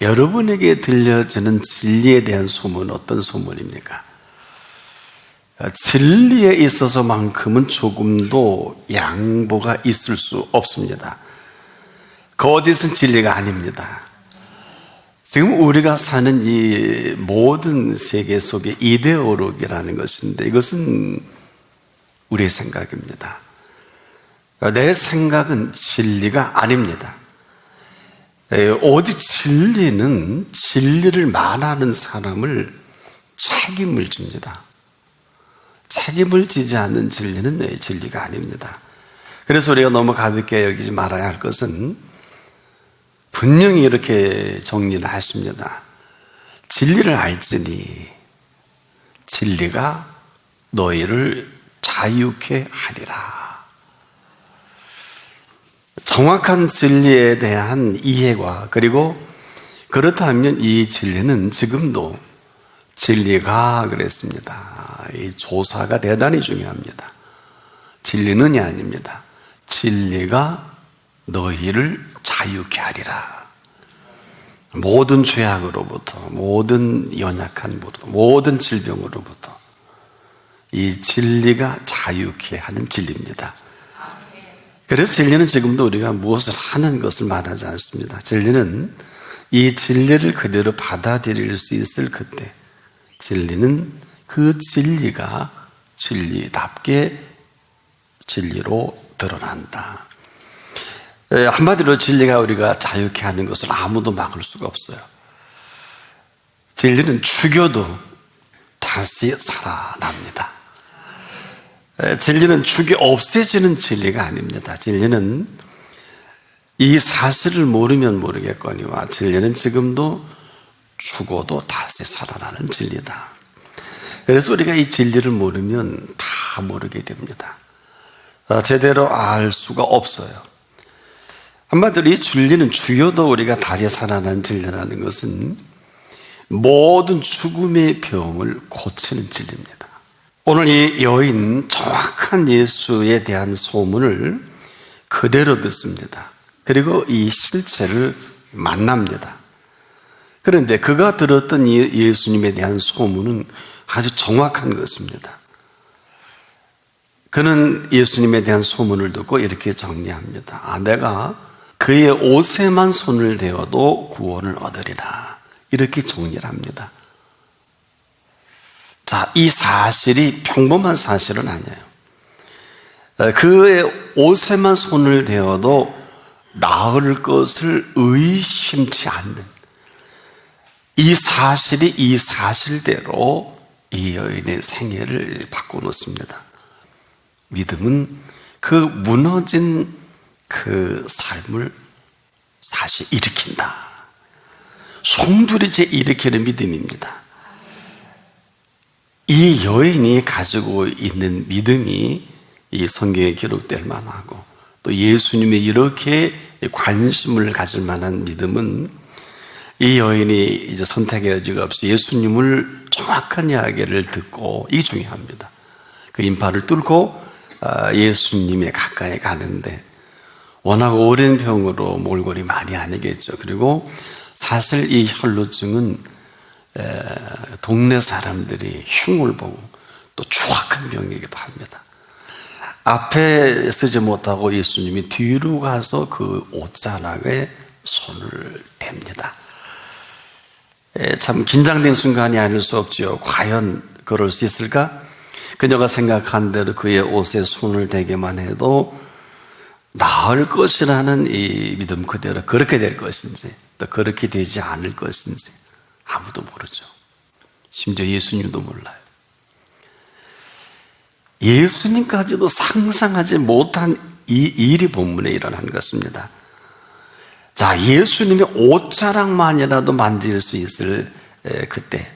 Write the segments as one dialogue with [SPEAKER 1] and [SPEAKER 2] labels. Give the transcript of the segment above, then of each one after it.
[SPEAKER 1] 여러분에게 들려지는 진리에 대한 소문은 어떤 소문입니까? 진리에 있어서만큼은 조금도 양보가 있을 수 없습니다. 거짓은 진리가 아닙니다. 지금 우리가 사는 이 모든 세계 속에 이데올로기라는 것인데 이것은 우리의 생각입니다. 내 생각은 진리가 아닙니다. 오직 진리는 진리를 말하는 사람을 책임을 집니다. 책임을 지지 않는 진리는 진리가 아닙니다. 그래서 우리가 너무 가볍게 여기지 말아야 할 것은 분명히 이렇게 정리를 하십니다. 진리를 알지니 진리가 너희를 자유케 하리라. 정확한 진리에 대한 이해가, 그리고 그렇다면 이 진리는 지금도 진리가 그랬습니다. 이 조사가 대단히 중요합니다. 진리는이 아닙니다. 진리가 너희를 자유케 하리라. 모든 죄악으로부터, 모든 연약함으로부터, 모든 질병으로부터 이 진리가 자유케 하는 진리입니다. 그래서 진리는 지금도 우리가 무엇을 하는 것을 말하지 않습니다. 진리는 이 진리를 그대로 받아들일 수 있을 그때, 진리는 그 진리가 진리답게 진리로 드러난다. 한마디로 진리가 우리가 자유케 하는 것을 아무도 막을 수가 없어요. 진리는 죽여도 다시 살아납니다. 진리는 죽이 없애지는 진리가 아닙니다. 진리는 이 사실을 모르면 모르겠거니와 진리는 지금도 죽어도 다시 살아나는 진리다. 그래서 우리가 이 진리를 모르면 다 모르게 됩니다. 제대로 알 수가 없어요. 한마디로 이 진리는 죽여도 우리가 다시 살아나는 진리라는 것은 모든 죽음의 병을 고치는 진리입니다. 오늘 이 여인 정확한 예수에 대한 소문을 그대로 듣습니다. 그리고 이 실체를 만납니다. 그런데 그가 들었던 예수님에 대한 소문은 아주 정확한 것입니다. 그는 예수님에 대한 소문을 듣고 이렇게 정리합니다. 내가 그의 옷에만 손을 대어도 구원을 얻으리라. 이렇게 정리를 합니다. 자, 이 사실이 평범한 사실은 아니에요. 그의 옷에만 손을 대어도 나을 것을 의심치 않는 이 사실이 이 사실대로 이 여인의 생애를 바꿔놓습니다. 믿음은 그 무너진 그 삶을 다시 일으킨다. 송두리째 일으키는 믿음입니다. 이 여인이 가지고 있는 믿음이 이 성경에 기록될 만하고 또 예수님이 이렇게 관심을 가질 만한 믿음은 이 여인이 이제 선택의 여지가 없이 예수님을 정확한 이야기를 듣고 이게 중요합니다. 그 인파를 뚫고 예수님에 가까이 가는데 워낙 오랜 병으로 몰골이 많이 아니겠죠. 그리고 사실 이 혈루증은 동네 사람들이 흉을 보고 또 추악한 병이기도 합니다. 앞에 서지 못하고 예수님이 뒤로 가서 그 옷자락에 손을 댑니다. 참 긴장된 순간이 아닐 수 없지요. 과연 그럴 수 있을까? 그녀가 생각한 대로 그의 옷에 손을 대기만 해도 나을 것이라는 이 믿음 그대로 그렇게 될 것인지 또 그렇게 되지 않을 것인지 아무도 모르죠. 심지어 예수님도 몰라요. 예수님까지도 상상하지 못한 이 일이 본문에 일어난 것입니다. 자, 예수님의 옷자락만이라도 만질 수 있을 그때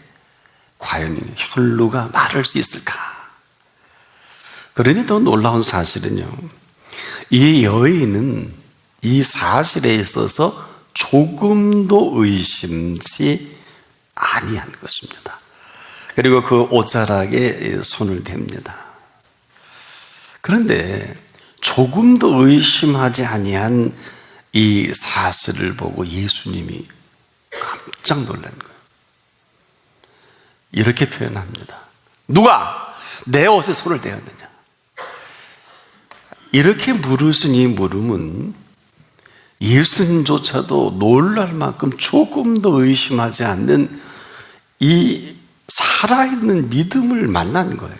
[SPEAKER 1] 과연 혈루가 마를 수 있을까? 그러니 더 놀라운 사실은요, 이 여인은 이 사실에 있어서 조금도 의심치 아니한 것입니다. 그리고 그 옷자락에 손을 댑니다. 그런데 조금도 의심하지 아니한 이 사실을 보고 예수님이 깜짝 깜짝 놀란 거예요. 이렇게 표현합니다. 누가 내 옷에 손을 대었느냐? 이렇게 물으신 이 물음은 예수님조차도 놀랄 만큼 조금 더 의심하지 않는 이 살아있는 믿음을 만난 거예요.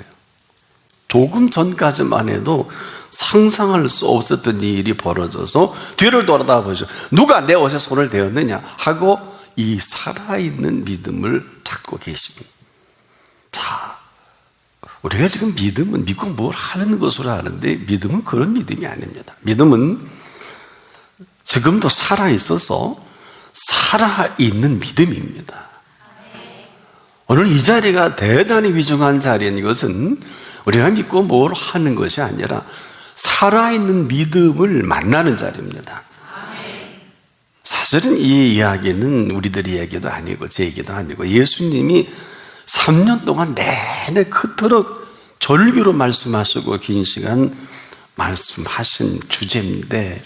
[SPEAKER 1] 조금 전까지만 해도 상상할 수 없었던 이 일이 벌어져서 뒤를 돌아다 보죠. 누가 내 옷에 손을 대었느냐 하고 이 살아있는 믿음을 찾고 계십니다. 자, 우리가 지금 믿음은 믿고 뭘 하는 것으로 아는데 믿음은 그런 믿음이 아닙니다. 믿음은 지금도 살아있어서 살아있는 믿음입니다. 오늘 이 자리가 대단히 위중한 자리인 것은 우리가 믿고 뭘 하는 것이 아니라 살아있는 믿음을 만나는 자리입니다. 사실은 이 이야기는 우리들의 얘기도 아니고 제 얘기도 아니고 예수님이 3년 동안 내내 그토록 절규로 말씀하시고 긴 시간 말씀하신 주제인데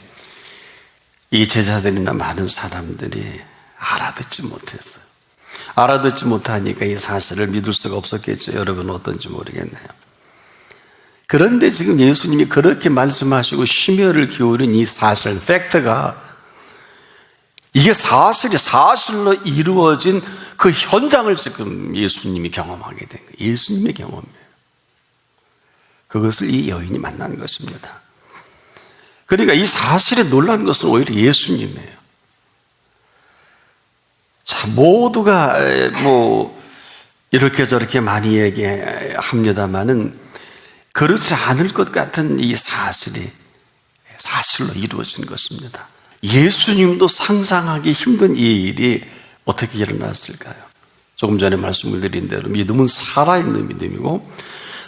[SPEAKER 1] 이 제자들이나 많은 사람들이 알아듣지 못했어요. 알아듣지 못하니까 이 사실을 믿을 수가 없었겠죠. 여러분은 어떤지 모르겠네요. 그런데 지금 예수님이 그렇게 말씀하시고 심혈을 기울인 이 사실, 팩트가 이게 사실로 이루어진 그 현장을 지금 예수님이 경험하게 된 거예요. 예수님의 경험이에요. 그것을 이 여인이 만난 것입니다. 그러니까 이 사실에 놀란 것은 오히려 예수님이에요. 자, 모두가 이렇게 저렇게 많이 얘기합니다만은 그렇지 않을 것 같은 이 사실이 사실로 이루어진 것입니다. 예수님도 상상하기 힘든 이 일이 어떻게 일어났을까요? 조금 전에 말씀을 드린 대로 믿음은 살아있는 믿음이고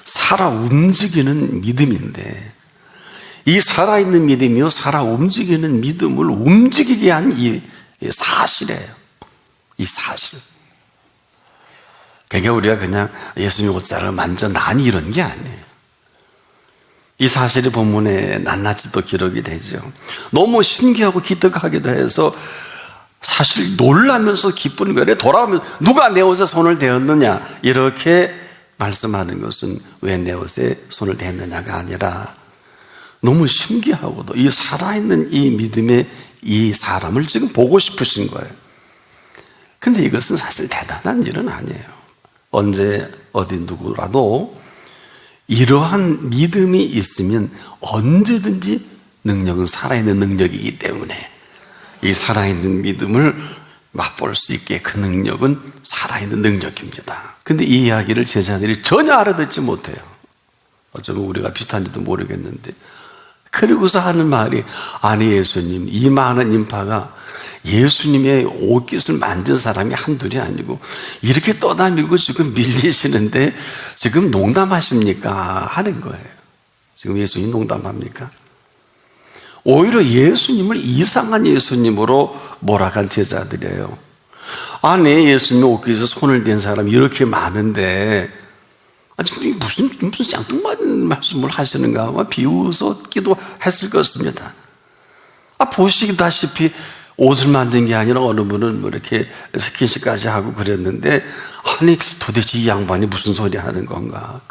[SPEAKER 1] 살아 움직이는 믿음인데 이 살아있는 믿음이요 살아 움직이는 믿음을 움직이게 한 이 사실이에요. 이 사실. 그러니까 우리가 그냥 예수님 옷자락을 만져 나니 이런 게 아니에요. 이 사실이 본문에 낱낱이 또 기록이 되죠. 너무 신기하고 기특하기도 해서 사실 놀라면서 기쁜 거예요. 돌아오면 누가 내 옷에 손을 대었느냐 이렇게 말씀하는 것은 왜 내 옷에 손을 대었느냐가 아니라 너무 신기하고도 이 살아있는 이 믿음의 이 사람을 지금 보고 싶으신 거예요. 근데 이것은 사실 대단한 일은 아니에요. 언제 어디 누구라도 이러한 믿음이 있으면 언제든지 능력은 살아있는 능력이기 때문에 이 살아있는 믿음을 맛볼 수 있게 그 능력은 살아있는 능력입니다. 근데 이 이야기를 제자들이 전혀 알아듣지 못해요. 어쩌면 우리가 비슷한지도 모르겠는데 그리고서 하는 말이 아니 예수님 이 많은 인파가 예수님의 옷깃을 만진 사람이 한둘이 아니고 이렇게 떠다니고 지금 밀리시는데 지금 농담하십니까? 하는 거예요. 지금 예수님 농담합니까? 오히려 예수님을 이상한 예수님으로 몰아간 제자들이에요. 아니 예수님의 옷깃에 손을 댄 사람이 이렇게 많은데 지금 무슨 짱뚱맞은 말씀을 하시는가 아마 비웃었기도 했을 것입니다. 보시다시피 옷을 만든 게 아니라 어느 분은 이렇게 스킨십까지 하고 그랬는데 아니 도대체 이 양반이 무슨 소리 하는 건가?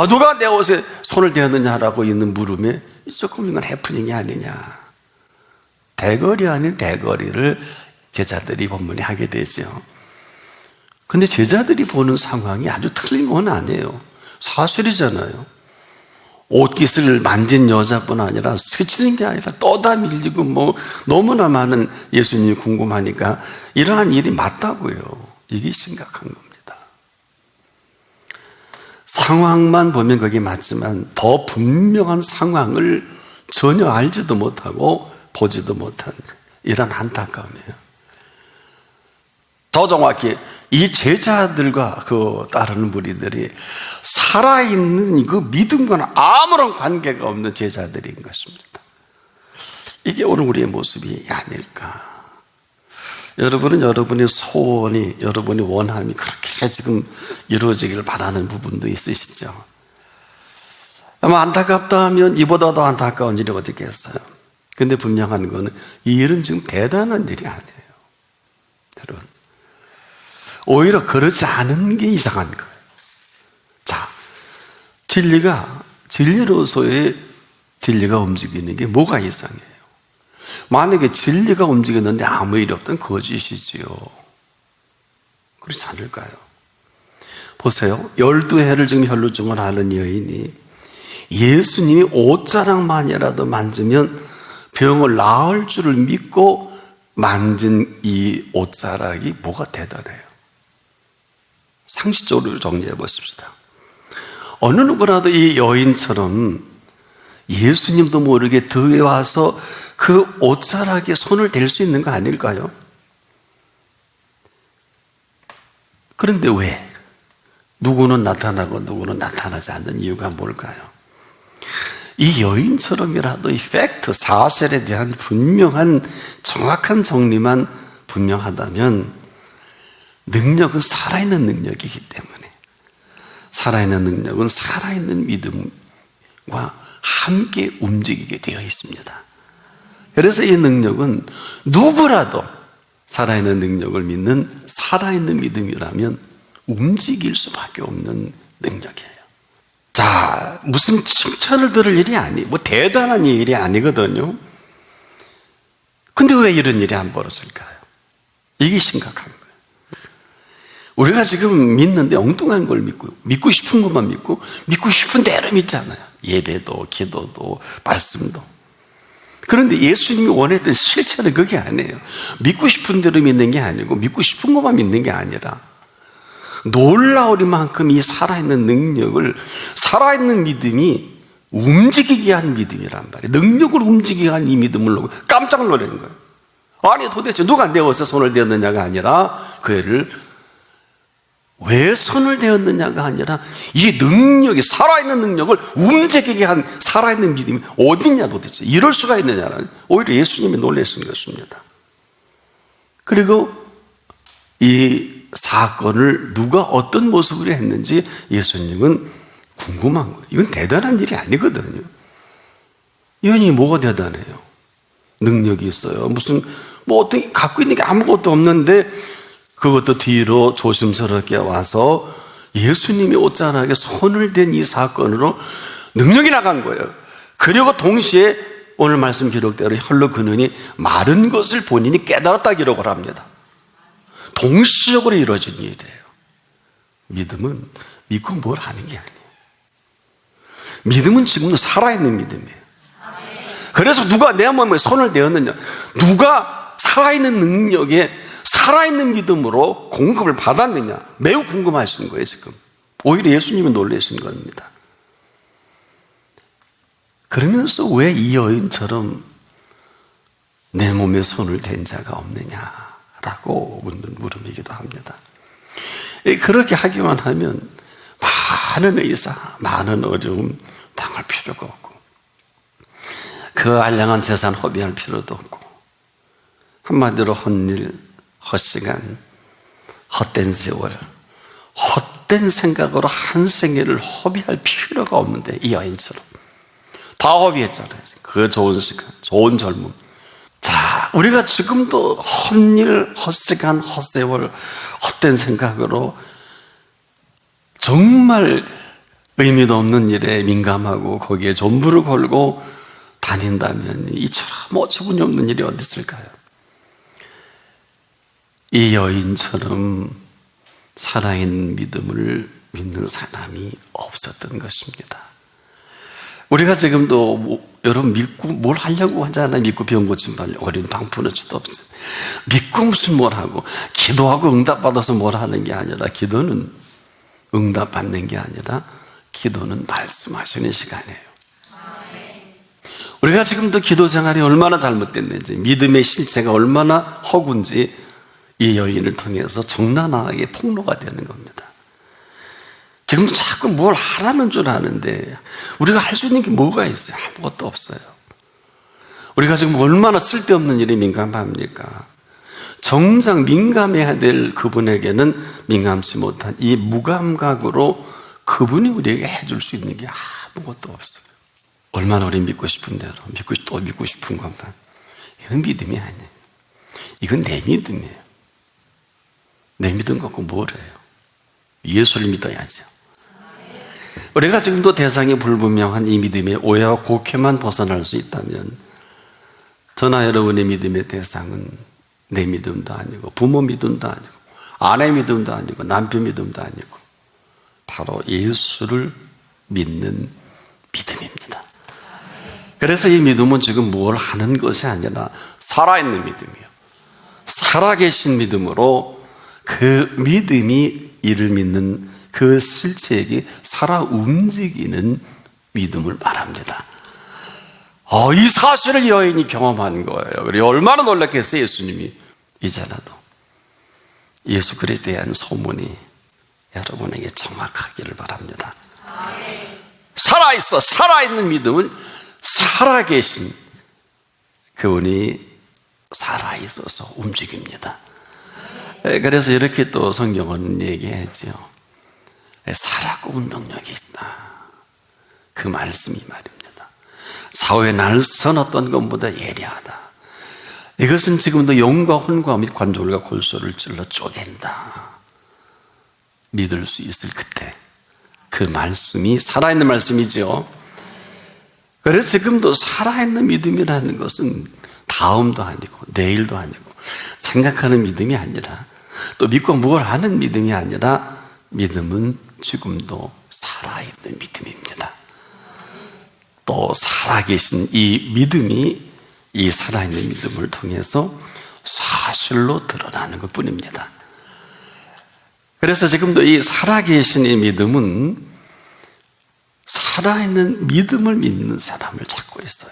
[SPEAKER 1] 누가 내 옷에 손을 대었느냐라고 있는 물음에 조금 이건 해프닝이 아니냐. 대거리 아닌 대거리를 제자들이 본문에 하게 되죠. 근데 제자들이 보는 상황이 아주 틀린 건 아니에요. 사실이잖아요. 옷깃을 만진 여자뿐 아니라 스치는 게 아니라 떠다 밀리고 너무나 많은 예수님이 궁금하니까 이러한 일이 맞다고요. 이게 심각한 겁니다. 상황만 보면 그게 맞지만 더 분명한 상황을 전혀 알지도 못하고 보지도 못한 이런 안타까움이에요. 더 정확히 이 제자들과 그 따르는 무리들이 살아있는 그 믿음과는 아무런 관계가 없는 제자들인 것입니다. 이게 오늘 우리의 모습이 아닐까. 여러분은 여러분의 소원이, 여러분의 원함이 그렇게 지금 이루어지기를 바라는 부분도 있으시죠. 아마 안타깝다 하면 이보다 더 안타까운 일이 어디 있겠어요. 근데 분명한 거는 이 일은 지금 대단한 일이 아니에요. 여러분. 오히려 그렇지 않은 게 이상한 거예요. 자, 진리로서의 진리가 움직이는 게 뭐가 이상해요? 만약에 진리가 움직였는데 아무 일이 없다면 거짓이지요. 그렇지 않을까요? 보세요. 12해를 지금 혈루증을 앓는 여인이 예수님이 옷자락만이라도 만지면 병을 나을 줄을 믿고 만진 이 옷자락이 뭐가 대단해요? 상식적으로 정리해 보십시다. 어느 누구라도 이 여인처럼 예수님도 모르게 들에 와서 그 옷자락에 손을 댈 수 있는 거 아닐까요? 그런데 왜? 누구는 나타나고 누구는 나타나지 않는 이유가 뭘까요? 이 여인처럼이라도 이 팩트, 사실에 대한 분명한 정확한 정리만 분명하다면 능력은 살아있는 능력이기 때문에 살아있는 능력은 살아있는 믿음과 함께 움직이게 되어 있습니다. 그래서 이 능력은 누구라도 살아있는 능력을 믿는 살아있는 믿음이라면 움직일 수밖에 없는 능력이에요. 자, 무슨 칭찬을 들을 일이 뭐 대단한 일이 아니거든요. 근데 왜 이런 일이 안 벌어질까요? 이게 심각한 거예요. 우리가 지금 믿는데 엉뚱한 걸 믿고 싶은 것만 믿고 싶은 대로 믿잖아요. 예배도, 기도도, 말씀도. 그런데 예수님이 원했던 실체는 그게 아니에요. 믿고 싶은 대로 믿는 게 아니고 믿고 싶은 것만 믿는 게 아니라 놀라우리만큼 이 살아있는 능력을, 살아있는 믿음이 움직이게 한 믿음이란 말이에요. 능력을 움직이게 한 이 믿음을 놓고 깜짝 놀라는 거예요. 아니 도대체 누가 내어서 손을 대었느냐가 아니라 그 애를 왜 손을 대었느냐가 아니라 이 능력이, 살아있는 능력을 움직이게 한 살아있는 믿음이 어딨냐 도대체, 이럴 수가 있느냐는 오히려 예수님이 놀라신 것입니다. 그리고 이 사건을 누가 어떤 모습으로 했는지 예수님은 궁금한 거예요. 이건 대단한 일이 아니거든요. 이 여인이 뭐가 대단해요? 능력이 있어요. 무슨 어떤 갖고 있는 게 아무것도 없는데 그것도 뒤로 조심스럽게 와서 예수님이 옷자락에 손을 댄 이 사건으로 능력이 나간 거예요. 그리고 동시에 오늘 말씀 기록대로 혈로 그는이 마른 것을 본인이 깨달았다 기록을 합니다. 동시적으로 이루어진 일이에요. 믿음은 믿고 뭘 하는 게 아니에요. 믿음은 지금도 살아있는 믿음이에요. 그래서 누가 내 몸에 손을 대었느냐, 누가 살아있는 능력에 살아있는 믿음으로 공급을 받았느냐, 매우 궁금하신 거예요. 지금 오히려 예수님이 놀라신 겁니다. 그러면서 왜 이 여인처럼 내 몸에 손을 댄 자가 없느냐라고 묻는 물음이기도 합니다. 그렇게 하기만 하면 많은 의사, 많은 어려움 당할 필요가 없고 그 알량한 재산 허비할 필요도 없고 한마디로 헛일, 헛시간, 헛된 세월, 헛된 생각으로 한 생애를 허비할 필요가 없는데 이 여인처럼 다 허비했잖아요. 그 좋은 시간, 좋은 젊음. 자, 우리가 지금도 헛일, 헛시간, 헛세월, 헛된 생각으로 정말 의미도 없는 일에 민감하고 거기에 전부를 걸고 다닌다면 이처럼 어처구니 없는 일이 어디 있을까요? 이 여인처럼 살아있는 믿음을 믿는 사람이 없었던 것입니다. 우리가 지금도 여러분 믿고 뭘 하려고 하잖아요. 믿고 병 고침 받으려고. 우리는 방푸는 수도 없어요. 믿고 무슨 뭘 하고 기도하고 응답받아서 뭘 하는 게 아니라, 기도는 응답받는 게 아니라 기도는 말씀하시는 시간이에요. 우리가 지금도 기도 생활이 얼마나 잘못됐는지, 믿음의 실체가 얼마나 허구인지 이 여인을 통해서 적나라하게 폭로가 되는 겁니다. 지금도 자꾸 뭘 하라는 줄 아는데 우리가 할 수 있는 게 뭐가 있어요? 아무것도 없어요. 우리가 지금 얼마나 쓸데없는 일에 민감합니까? 정작 민감해야 될 그분에게는 민감치 못한 이 무감각으로 그분이 우리에게 해줄 수 있는 게 아무것도 없어요. 얼마나 우리 믿고 싶은 대로 또 믿고 싶은 것만. 이건 믿음이 아니에요. 이건 내 믿음이에요. 내 믿음 믿음 갖고 뭘 해요? 예수를 믿어야죠. 우리가 지금도 대상이 불분명한 이 믿음의 오해와 곡해만 벗어날 수 있다면 저나 여러분의 믿음의 대상은 내 믿음도 아니고 부모 믿음도 아니고 아내 믿음도 아니고 남편 믿음도 아니고 바로 예수를 믿는 믿음입니다. 그래서 이 믿음은 지금 뭘 하는 것이 아니라 살아있는 믿음이에요. 살아계신 믿음으로 그 믿음이 이를 믿는 그 실체에게 살아 움직이는 믿음을 말합니다. 이 사실을 여인이 경험한 거예요. 그리고 얼마나 놀랐겠어요, 예수님이. 이제라도 예수 그리스도에 대한 소문이 여러분에게 정확하기를 바랍니다. 살아있어, 살아있는 믿음은 살아계신 그분이 살아있어서 움직입니다. 그래서 이렇게 또 성경은 얘기했죠. 살아있고 운동력이 있다. 그 말씀이 말입니다. 사후에 날선 어떤 것보다 예리하다. 이것은 지금도 영과 혼과 및 관절과 골소를 찔러 쪼갠다. 믿을 수 있을 그때 그 말씀이 살아있는 말씀이죠. 그래서 지금도 살아있는 믿음이라는 것은 다음도 아니고 내일도 아니고 생각하는 믿음이 아니라 또 믿고 뭘 하는 믿음이 아니라 믿음은 지금도 살아있는 믿음입니다. 또 살아계신 이 믿음이 이 살아있는 믿음을 통해서 사실로 드러나는 것 뿐입니다. 그래서 지금도 이 살아계신 이 믿음은 살아있는 믿음을 믿는 사람을 찾고 있어요.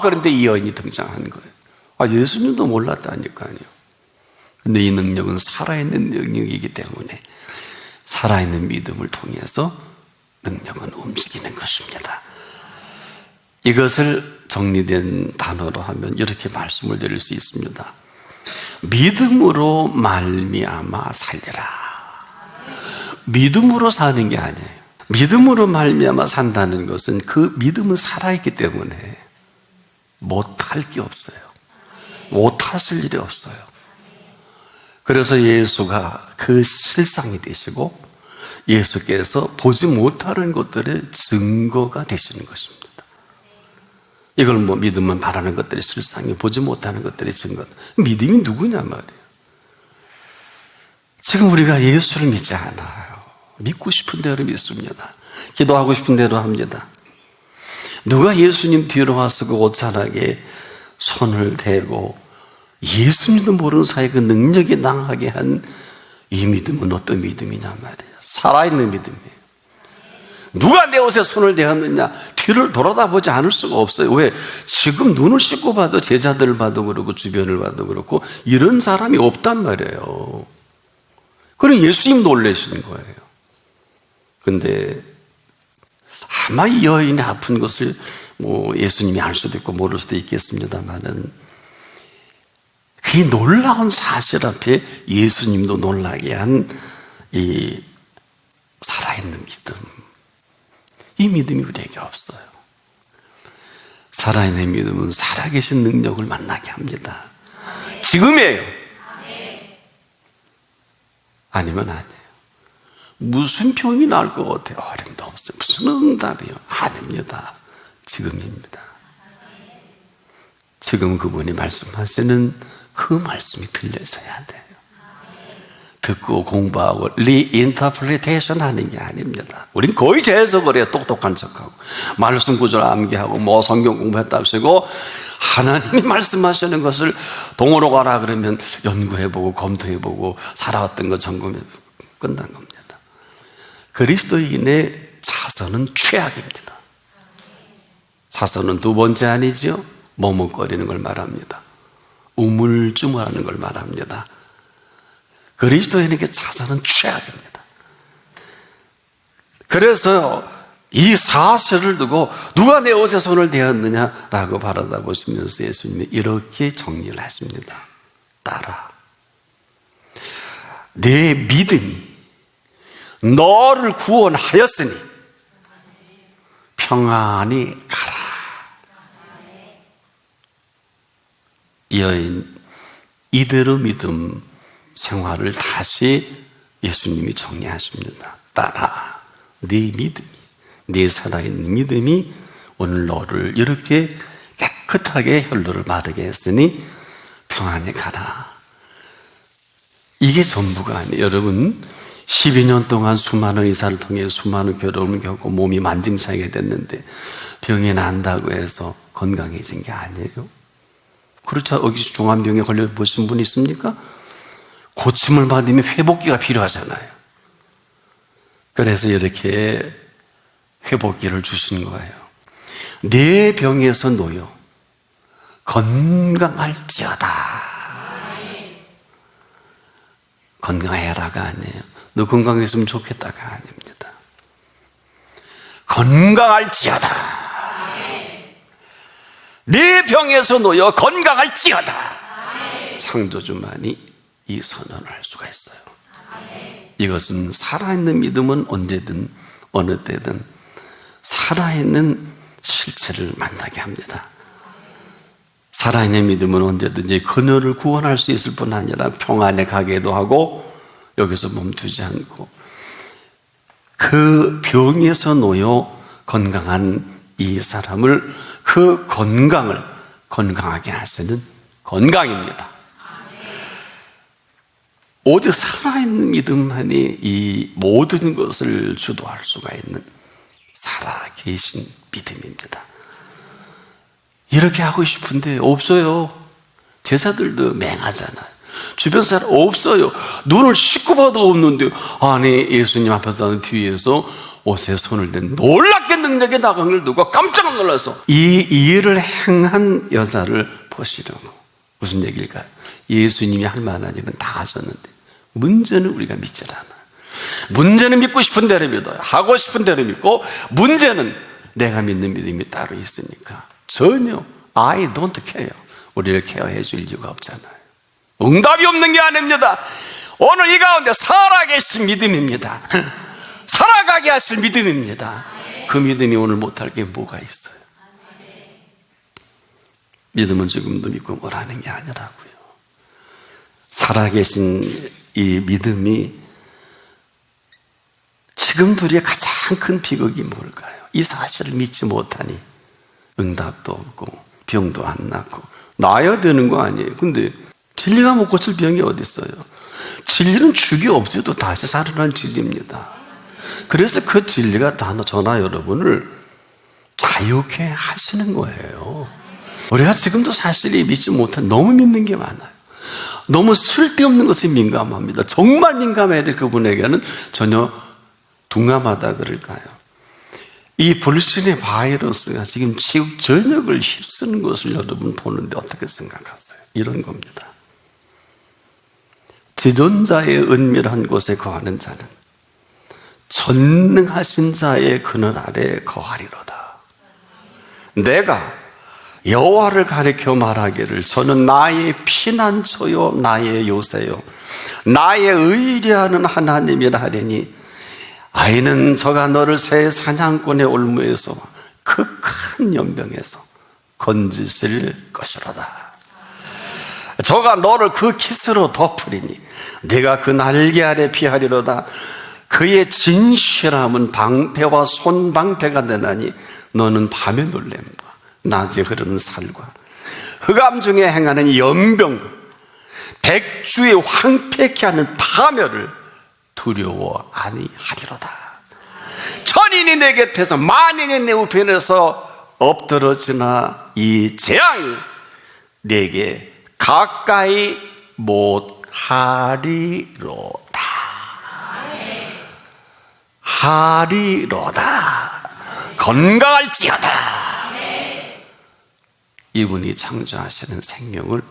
[SPEAKER 1] 그런데 이 여인이 등장한 거예요. 예수님도 몰랐다니까요. 근데 이 능력은 살아있는 능력이기 때문에 살아있는 믿음을 통해서 능력은 움직이는 것입니다. 이것을 정리된 단어로 하면 이렇게 말씀을 드릴 수 있습니다. 믿음으로 말미암아 살리라. 믿음으로 사는 게 아니에요. 믿음으로 말미암아 산다는 것은 그 믿음은 살아있기 때문에 못할 게 없어요. 못하실 일이 없어요. 그래서 예수가 그 실상이 되시고 예수께서 보지 못하는 것들의 증거가 되시는 것입니다. 이걸 믿음만 바라는 것들의 실상이 보지 못하는 것들의 증거. 믿음이 누구냐 말이에요. 지금 우리가 예수를 믿지 않아요. 믿고 싶은 대로 믿습니다. 기도하고 싶은 대로 합니다. 누가 예수님 뒤로 와서 그 옷자락에 손을 대고 예수님도 모르는 사이에 그 능력이 당하게 한 이 믿음은 어떤 믿음이냐 말이에요. 살아있는 믿음이에요. 누가 내 옷에 손을 대었느냐? 뒤를 돌아다보지 않을 수가 없어요. 왜? 지금 눈을 씻고 봐도 제자들을 봐도 그렇고 주변을 봐도 그렇고 이런 사람이 없단 말이에요. 그럼 예수님 놀라시는 거예요. 근데 아마 이 여인이 아픈 것을 예수님이 알 수도 있고 모를 수도 있겠습니다만은 그 놀라운 사실 앞에 예수님도 놀라게 한 이 살아있는 믿음, 이 믿음이 우리에게 없어요. 살아있는 믿음은 살아계신 능력을 만나게 합니다. 지금이에요. 아니면 아니에요. 무슨 병이 나을 것 같아요? 어림도 없어요. 무슨 응답이요? 아닙니다. 지금입니다. 지금 그분이 말씀하시는 그 말씀이 들려서야 돼요. 듣고 공부하고 리인터프리테이션 하는 게 아닙니다. 우린 거의 재해석을 해요. 똑똑한 척하고 말씀 구절 암기하고 성경 공부했다 하시고 하나님이 말씀하시는 것을 동으로 가라 그러면 연구해보고 검토해보고 살아왔던 거 점검해보고 끝난 겁니다. 그리스도인의 자선은 최악입니다. 자선은 두 번째 아니죠? 머뭇거리는 걸 말합니다. 우물쭈물하는 걸 말합니다. 그리스도인에게 자선은 최악입니다. 그래서 이 사실을 두고 누가 내 옷에 손을 대었느냐라고 바라다 보시면서 예수님이 이렇게 정리를 하십니다. 따라 내 믿음이 너를 구원하였으니 평안히 가라. 이 여인 이대로 믿음 생활을 다시 예수님이 정리하십니다. 따라 네 믿음이, 네 살아있는 믿음이 오늘 너를 이렇게 깨끗하게 혈로를 마르게 했으니 평안히 가라. 이게 전부가 아니에요. 여러분, 12년 동안 수많은 의사를 통해 수많은 괴로움을 겪고 몸이 만증창하게 됐는데 병이 난다고 해서 건강해진 게 아니에요. 그렇죠? 여기 중환병에 걸려 보신 분 있습니까? 고침을 받으면 회복기가 필요하잖아요. 그래서 이렇게 회복기를 주신 거예요. 내 병에서 놓여 건강할지어다. 건강해라가 아니에요. 너 건강했으면 좋겠다가 아닙니다. 건강할지어다. 내 병에서 놓여 건강할지어다. 창조주만이 이 선언을 할 수가 있어요. 이것은 살아있는 믿음은 언제든 어느 때든 살아있는 실체를 만나게 합니다. 살아있는 믿음은 언제든지 그녀를 구원할 수 있을 뿐 아니라 평안에 가게도 하고 여기서 멈추지 않고 그 병에서 놓여 건강한 이 사람을 그 건강을 건강하게 할 수 있는 건강입니다. 오직 살아있는 믿음만이 이 모든 것을 주도할 수가 있는 살아계신 믿음입니다. 이렇게 하고 싶은데 없어요. 제자들도 맹하잖아요. 주변 사람 없어요. 눈을 씻고 봐도 없는데 아니 예수님 앞에서 뒤에서 옷에 손을 댄 놀랍게 능력에 나간 걸 누가 깜짝 놀라서 이 일을 행한 여자를 보시려고. 무슨 얘기일까요? 예수님이 할 만한 일은 다 하셨는데 문제는 우리가 믿질 않아요. 문제는 믿고 싶은 대로 믿어요. 하고 싶은 대로 믿고 문제는 내가 믿는 믿음이 따로 있으니까 전혀 I don't care. 우리를 케어해 줄 이유가 없잖아요. 응답이 없는 게 아닙니다. 오늘 이 가운데 살아계신 믿음입니다. 살아가게 하실 믿음입니다. 그 믿음이 오늘 못할 게 뭐가 있어요? 믿음은 지금도 믿고 뭐라는 게 아니라고요. 살아계신 이 믿음이 지금 우리의 가장 큰 비극이 뭘까요? 이 사실을 믿지 못하니 응답도 없고 병도 안 낫고 나아야 되는 거 아니에요. 근데 진리가 못 고칠 병이 어디 있어요? 진리는 죽이 없어도 다시 살아난 진리입니다. 그래서 그 진리가 다 저나 여러분을 자유케 하시는 거예요. 우리가 지금도 사실이 믿지 못한 너무 믿는 게 많아요. 너무 쓸데없는 것에 민감합니다. 정말 민감해야 될 그분에게는 전혀 둔감하다 그럴까요? 이 불신의 바이러스가 지금 지구 전역을 휩쓰는 것을 여러분 보는데 어떻게 생각하세요? 이런 겁니다. 지존자의 은밀한 곳에 거하는 자는 전능하신 자의 그늘 아래 거하리로다. 내가 여호와를 가리켜 말하기를 저는 나의 피난처요 나의 요새요 나의 의뢰하는 하나님이라 하리니 아이는 저가 너를 새 사냥꾼의 올무에서 그 큰 연병에서 건지실 것이로다. 저가 너를 그 깃으로 덮으리니 네가 그 날개 아래 피하리로다. 그의 진실함은 방패와 손방패가 되나니 너는 밤에 놀램과 낮에 흐르는 살과 흑암 중에 행하는 연병 백주의 황폐케 하는 파멸을 두려워 아니하리로다. 천인이 내 곁에서 만인이 내 우편에서 엎드러지나 이 재앙이 내게 가까이 못하리로다. 하리로다. 건강할지어다. 이분이 창조하시는 생명을